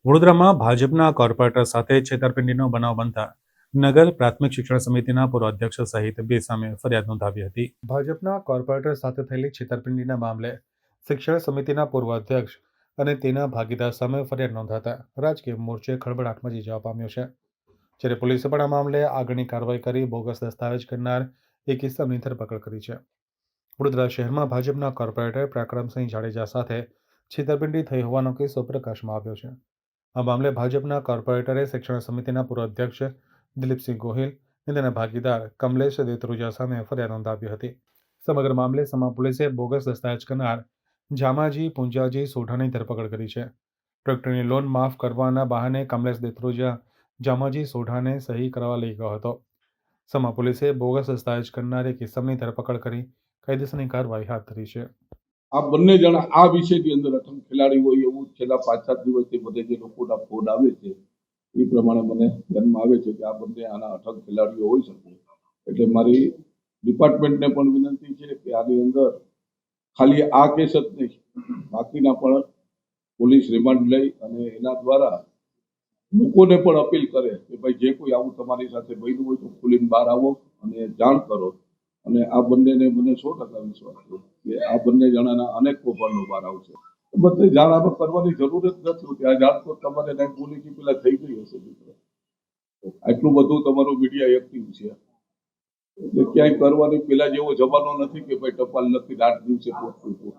વડોદરામાં ભાજપના કોર્પોરેટર સાથે છેતરપિંડીનો બનાવ બનતા નગર પ્રાથમિક શિક્ષણ સમિતિના પૂર્વ અધ્યક્ષ સહિત બે સામે ફરિયાદ નોંધાવી હતી. ભાજપના કોર્પોરેટર સાથે થયેલી છેતરપિંડીના મામલે શિક્ષણ સમિતિના પૂર્વ અધ્યક્ષ અને તેના ભાગીદાર સામે ફરિયાદ નોંધાતા રાજકીય મોરચે ખળબળાટ મચી જવા પામ્યો છે. જ્યારે પોલીસે પણ આ મામલે આગળની કાર્યવાહી કરી બોગસ દસ્તાવેજ કરનાર એક ઇસમની ધરપકડ કરી છે. વડોદરા શહેરમાં ભાજપના કોર્પોરેટર પરાક્રમસિંહ જાડેજા સાથે છેતરપિંડી થઈ હોવાનો કિસ્સો પ્રકાશમાં આવ્યો છે. આ મામલે ભાજપના કોર્પોરેટરે શિક્ષણ સમિતિના પૂર્વ અધ્યક્ષ દિલીપસિંહ ગોહિલ અને તેના ભાગીદાર કમલેશ દેત્રુજા સામે ફરિયાદ નોંધાવી હતી. સમગ્ર મામલે સમા પોલીસે બોગસ દસ્તાવેજ કરનાર જામાજી પુંજાજી સોઢાની ધરપકડ કરી છે. ટ્રેક્ટરની લોન માફ કરવાના બહાને કમલેશ દેત્રુજા જામાજી સોઢાને સહી કરવા લઈ ગયો હતો. સમા પોલીસે બોગસ દસ્તાવેજ કરનાર એક ઇસમની ધરપકડ કરી કાયદેસરની કાર્યવાહી હાથ ધરી છે. આ બંને જણા આ વિષયની અંદર અટક ખેલાડી હોય એવું છેલ્લા 5-7 દિવસથી બધે જે લોકોના ફોન આવે છે એ પ્રમાણે મને ધ્યાનમાં આવે છે કે આ બંને આના અટક ખેલાડીઓ હોઈ શકે. એટલે મારી ડિપાર્ટમેન્ટને પણ વિનંતી છે કે આની અંદર ખાલી આ કેસ જ નહીં, બાકીના પણ પોલીસ રિમાન્ડ લઈ અને એના દ્વારા લોકોને પણ અપીલ કરે કે ભાઈ જે કોઈ આવું તમારી સાથે બન્યું હોય તો ખુલીને બહાર આવો અને જાણ કરો. અને આ બંનેને મને 100% વિશ્વાસ છે કે આ બંને જણાના અનેક કૌભાંડો બહાર આવશે. બધે જાણ આપણે કરવાની જરૂર જ નથી હોતી. આ જાણ તો તમારે નાયબ પોલીસની પેલા થઈ ગઈ હશે મિત્રો. આટલું બધું તમારું મીડિયા એક્ટિવ છે એટલે ક્યાંય કરવાની પેલા જેવો જમાનો નથી કે ભાઈ ટપાલ નથી 8 દિવસે પહોંચતું હતું.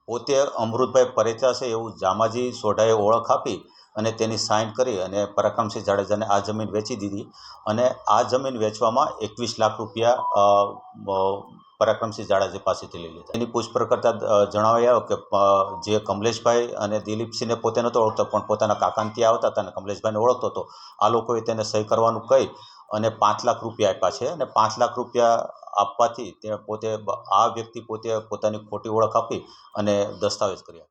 પોતે અમૃતભાઈ પરેચા છે એવું જામાજી સોઢાએ ઓળખ આપી અને તેની સાઇન કરી અને પરાક્રમસિંહ જાડેજાને આ જમીન વેચી દીધી. અને આ જમીન વેચવામાં 21 લાખ રૂપિયા પરાક્રમસિંહ જાડેજા પાસેથી લઈ લીધા. એની પૂછપરછ કરતાં જણાવાઈ આવ્યું કે જે કમલેશભાઈ અને દિલીપસિંહને પોતે નહોતો ઓળખતો પણ પોતાના કાકાને ત્યાં આવતા હતા અને કમલેશભાઈને ઓળખતો હતો. આ લોકોએ તેને સહી કરવાનું કહી અને 5 લાખ રૂપિયા આપ્યા છે. અને 5 લાખ રૂપિયા આપવાથી તે પોતે આ વ્યક્તિ પોતે પોતાની ખોટી ઓળખ આપી અને દસ્તાવેજ કર્યા.